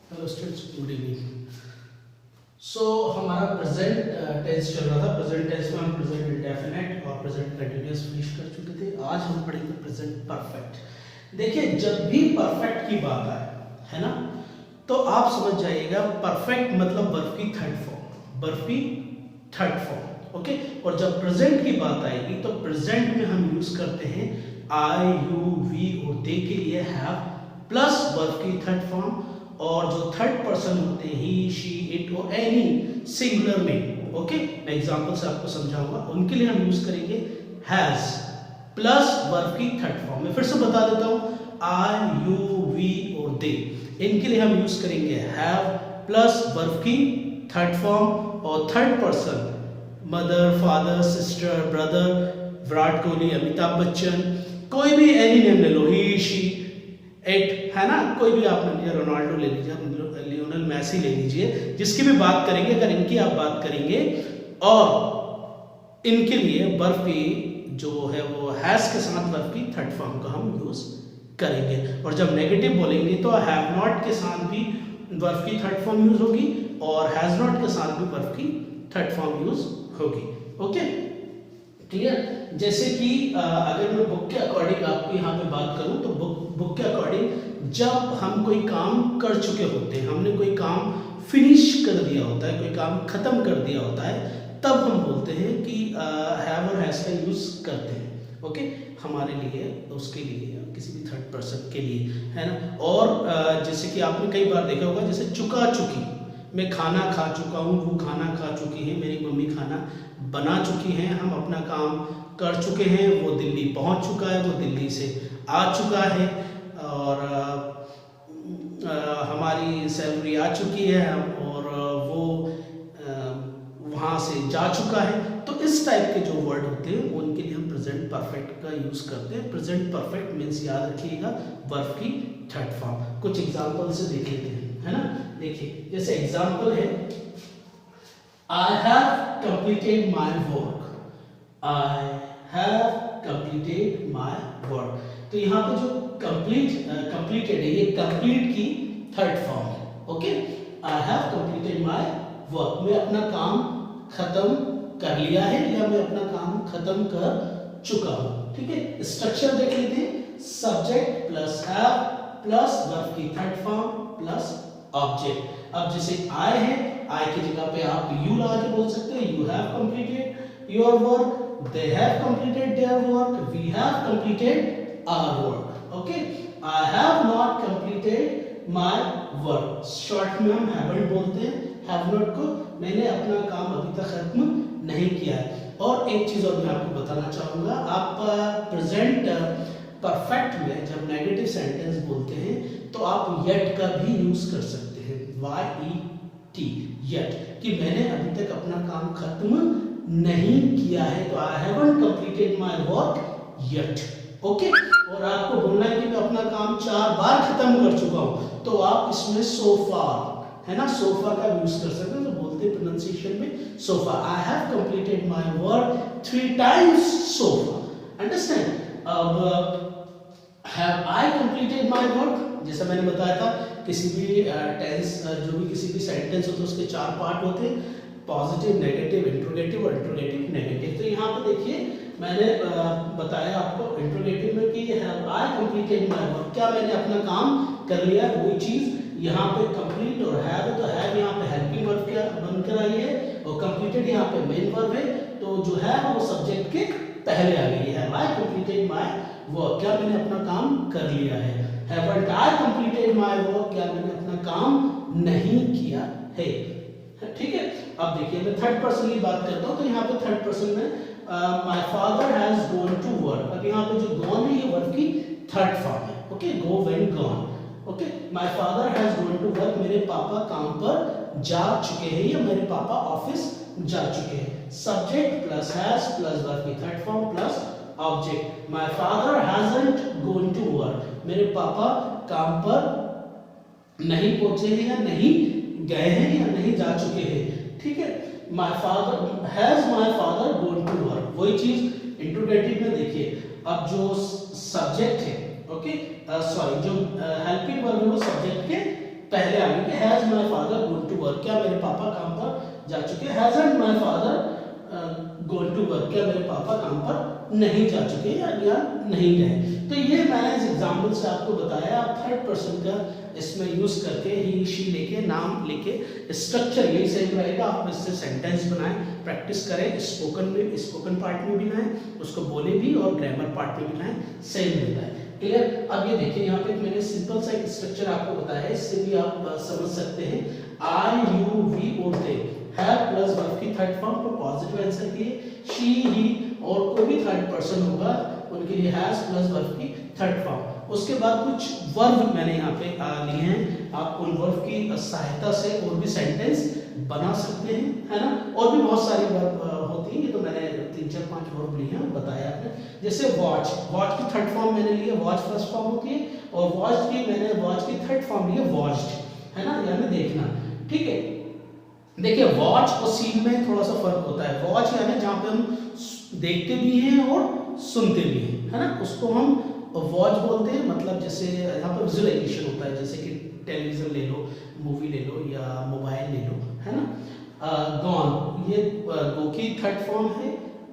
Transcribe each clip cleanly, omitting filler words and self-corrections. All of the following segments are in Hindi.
Hello students, good evening. So हमारा प्रेजेंट टेंस चल रहा था। प्रेजेंट टेंस में हम प्रेजेंट इंडेफिनिट और प्रेजेंट कंटिन्यूअस फिनिश कर चुके थे। आज हम पढ़ेंगे प्रेजेंट परफेक्ट। देखिए, जब भी परफेक्ट की बात आए, है ना, तो आप समझ जाइएगा परफेक्ट मतलब वर्ब की थर्ड फॉर्म, वर्ब की थर्ड फॉर्म। ओके। और जब प्रेजेंट की बात आएगी तो प्रेजेंट में हम यूज करते हैं आई, यू, वी और दे के लिए हैव प्लस वर्ब की थर्ड फॉर्म, और जो थर्ड पर्सन होते हैं ही, शी, इट और एनी सिंगुलर में। ओके, मैं एग्जांपल से आपको समझाऊंगा। उनके लिए हम यूज करेंगे हैज प्लस वर्ब की थर्ड फॉर्म। मैं फिर से बता देता हूं, आई, यू, वी और दे, इनके लिए हम यूज करेंगे हैव प्लस वर्ब की थर्ड फॉर्म, और third person mother, father, sister, brother, Virat Kohli, Amitabh Bachchan, कोई भी एनी नेम ले लो, ही, शी, इट, है ना, कोई भी आप ले लीजिए, रोनाल्डो ले लीजिए, लियोनेल मैसी ले लीजिए, जिसकी भी बात करेंगे, अगर इनकी आप बात करेंगे और इनके लिए वर्ब की जो है वो हैज के साथ वर्ब की थर्ड फॉर्म का हम यूज करेंगे। और जब नेगेटिव बोलेंगे तो हैव नॉट के साथ भी वर्ब की थर्ड फॉर्म यूज होगी और हैज नॉट के साथ भी वर्ब की थर्ड फॉर्म यूज होगी। Okay, clear. जैसे कि अगर मैं बुक के अकॉर्डिंग आपको यहाँ पे बात करूँ तो बुक के अकॉर्डिंग जब हम कोई काम कर चुके होते हैं, हमने कोई काम फिनिश कर दिया होता है, कोई काम खत्म कर दिया होता है, तब हम बोलते हैं कि हैव और हैज का यूज करते हैं। ओके, हमारे लिए, उसके लिए, किसी भी थर्ड पर्सन के लिए, है ना। और जैसे कि आपने कई बार देखा होगा, जैसे चुका चुकी, मैं खाना खा चुका हूँ, वो खाना खा चुकी है, मेरी मम्मी खाना बना चुकी हैं, हम अपना काम कर चुके हैं, वो दिल्ली पहुंच चुका है, वो दिल्ली से आ चुका है, और हमारी सैलरी आ चुकी है, और वो वहाँ से जा चुका है। तो इस टाइप के जो वर्ड होते हैं उनके लिए हम प्रेजेंट परफेक्ट का यूज करते हैं। प्रेजेंट परफेक्ट मीन्स, याद रखिएगा, वर्ब की थर्ड फॉर्म। कुछ एग्जाम्पल से देख लेते हैं, है ना। देखिए, जैसे एग्जाम्पल है, I have completed my work. I have completed my work. तो यहाँ पे जो completed है, ये complete की थर्ड फॉर्म है। Okay, I have completed my work. मैं अपना काम खत्म कर लिया है या मैं अपना काम खत्म कर चुका हूँ। ठीक है, स्ट्रक्चर देख लेते हैं। Subject plus have plus verb की थर्ड फॉर्म प्लस ऑब्जेक्ट। अब जैसे आई है, आई की जगह पे आप यू लगा के बोल सकते हैं, you have completed your work, they have completed their work, we have completed our work. Okay, I have not completed my work. Short में हम हैवंट बोलते हैं हैव नॉट को, मैंने अपना काम अभी तक खत्म नहीं किया है। और एक चीज और मैं आपको बताना चाहूंगा, आप प्रेजेंट परफेक्ट में जब नेगेटिव सेंटेंस बोलते हैं तो आप येट का भी यूज कर सकते हैं, YET, येट, कि मैंने अभी तक अपना काम खत्म नहीं किया है, तो I haven't completed my work yet. Okay, और आपको बोलना है कि मैं अपना काम 4 बार खत्म कर चुका हूं, तो आप इसमें सो फार, है ना, सोफा का यूज कर सकते हैं। तो बोलते हैं प्रोनाउंसिएशन में so far, I have completed my work 3 times so far. Understand. अब have I completed my work, जैसा मैंने बताया था, किसी भी टेंस, जो भी किसी भी सेंटेंस होता है उसके 4 पार्ट होते हैं, पॉजिटिव, नेगेटिव, इंट्रोगेटिव और इंट्रोगेटिव नेगेटिव। तो यहाँ पे देखिए, मैंने बताया आपको इंट्रोगेटिव में कि have I completed my work, क्या मैंने अपना काम कर लिया, वही चीज यहाँ पे कंप्लीट और हैव, तो हैव यहाँ पे हेल्पिंग वर्ब क्या बनकर आई है, और कंप्लीटेड यहाँ पे मेन वर्ब है, तो जो है वो सब्जेक्ट के पहले आ गई है। आई कंप्लीटेड माय वर्क, क्या मैंने अपना काम कर लिया है। Haven't I completed my work, क्या मैंने अपना काम नहीं किया है। ठीक है, अब देखिए मैं थर्ड पर्सन की बात करता हूँ, तो यहाँ पे थर्ड पर्सन में my father has gone to work. अब यहाँ पे जो गॉन है ये वर्ब की थर्ड फॉर्म है। Okay, go, went, gone. Okay, my father has gone to work, मेरे पापा काम पर जा चुके हैं या मेरे पापा ऑफिस जा चुके हैं। Subject plus has plus verb की third form plus object. My father hasn't gone to work, मेरे पापा काम पर नहीं पहुंचे हैं या नहीं गए हैं या नहीं जा चुके हैं। ठीक है, my father has my father gone to work, वही चीज इंट्रोगेटिव में देखिए। अब जो सब्जेक्ट है, ओके, सॉरी, जो हेल्पिंग वर्ब है वो सब्जेक्ट के पहले आगे कि has my father gone to work, क्या मेरे पापा काम पर जा चुके, hasn't my father gone to work, क्या मेरे पापा काम पर नहीं जा चुके या नहीं गए। तो ये मैंने इस एग्जाम्पल से आपको बताया। आप थर्ड पर्सन का इसमें यूज करके ही शी लेके नाम लेके स्ट्रक्चर यही सेम रहेगा। आप इससे सेंटेंस बनाएं, प्रैक्टिस करें, स्पोकन पार्ट में भी लाएं, उसको बोले भी और ग्रामर पार्ट में भी लाएं, सेम रहता है। क्लियर। अब ये देखिए यहाँ पे मैंने सिंपल सा एक स्ट्रक्चर आपको बताया है, इससे भी आप समझ सकते हैं। आई यू वी और दे, हैव प्लस वर्ब की थर्ड फॉर्म को पॉजिटिव आंसर के लिए, शी ही और कोई भी थर्ड पर्सन होगा उनके लिए हैज प्लस वर्ब की थर्ड फॉर्म। उसके बाद कुछ वर्ब मैंने यहाँ पे लिए हैं, आप उन वर्ब की सहायता से और भी सेंटेंस बना सकते हैं, है ना। और भी बहुत सारी वर्ब होती हैं, ये तो मैंने 3-4-5 वर्ब लिए हैं, बताया आपने। जैसे वॉच, वॉच की थर्ड फॉर्म मैंने ली है, वॉच फर्स्ट फॉर्म होती है, और वॉच की मैंने वॉच की थर्ड फॉर्म ली है वॉच्ड, है ना, यानी देखना। ठीक है, देखिए वॉच और सीन में थोड़ा सा फर्क होता है। वॉच यानी जहाँ पे हम देखते भी हैं और सुनते भी हैं, है ना, उसको हम वॉच बोलते हैं। मतलब जैसे यहाँ पर विजुअलाइजेशन होता है, जैसे कि टेलीविजन ले लो, मूवी ले लो या मोबाइल ले लो, है ना। गॉन, ये गो की थर्ड फॉर्म है।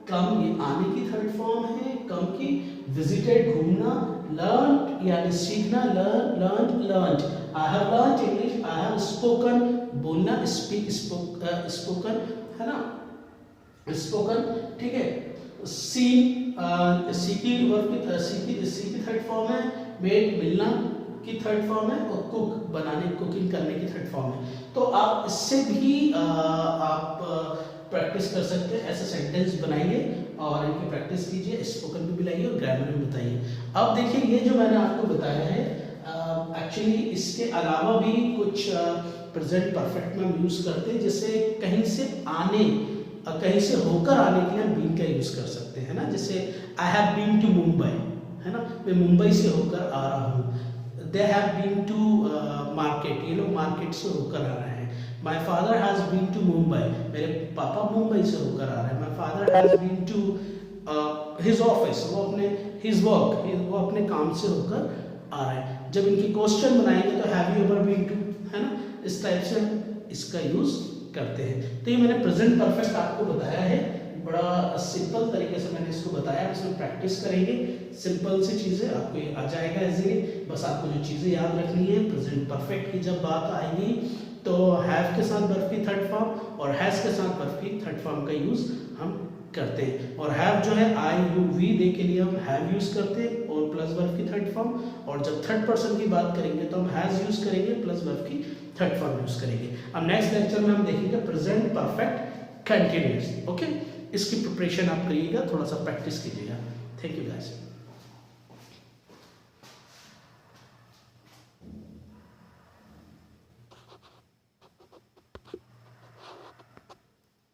कम, ये आने की थर्ड फॉर्म है कम की। विजिटेड, घूमना। लर्न यानी सीखना, learn. I have learn English, I have spoken, बोलना, स्पीक, स्पोकन, है ना, स्पोकन। ठीक है। सीन, सी की थर्ड फॉर्म है। मेड, मिलना की थर्ड फॉर्म है। और कुक, बनाने, कुकिंग करने की थर्ड फॉर्म है। तो आप इससे भी आप प्रैक्टिस कर सकते हैं, ऐसे सेंटेंस बनाइए और इनकी प्रैक्टिस कीजिए, स्पोकन में भी लाइए और ग्रामर में बताइए। अब देखिए ये जो मैंने आपको बताया है, एक्चुअली इसके अलावा भी कुछ प्रेजेंट परफेक्ट में हम यूज करते हैं, जैसे कहीं से आने, कहीं से होकर आने के लिए हम बीन का यूज कर सकते हैं ना। जैसे I have been to Mumbai, है ना, मैं मुंबई से होकर आ रहा हूँ। They have been to market, ये लोग मार्केट से होकर आ रहे हैं। My father has been to Mumbai, मेरे पापा मुंबई से होकर आ रहे हैं। My father has been to his office, वो अपने हिज वर्क, वो अपने काम से होकर आ रहे हैं। जब इनकी क्वेश्चन बनाएंगे तो have you ever been to, है ना, इस टाइप से इसका यूज करते हैं। तो ये मैंने प्रेजेंट परफेक्ट आपको बताया है, बड़ा सिंपल तरीके से मैंने इसको बताया। इसमें प्रैक्टिस करेंगे, सिंपल सी चीजें आपको ये आ जाएगा इजीली। बस आपको जो चीजें याद रखनी है, प्रेजेंट परफेक्ट की जब बात आएगी तो हैव के साथ वर्ब की थर्ड फॉर्म और हैज के साथ वर्ब की थर्ड फॉर्म का यूज हम करते हैं। और हैव जो है आई यू वी दे के लिए हम हैव यूज करते हैं और प्लस वर्ब की थर्ड फॉर्म। और जब थर्ड पर्सन की बात करेंगे तो हम हैज यूज करेंगे, प्लस वर्ब की थर्ड फॉर्म यूज करेंगे। अब नेक्स्ट लेक्चर में हम देखेंगे प्रेजेंट परफेक्ट कंटिन्यूअस। ओके, इसकी प्रिपरेशन आप करिएगा, थोड़ा सा प्रैक्टिस कीजिएगा। Thank you guys.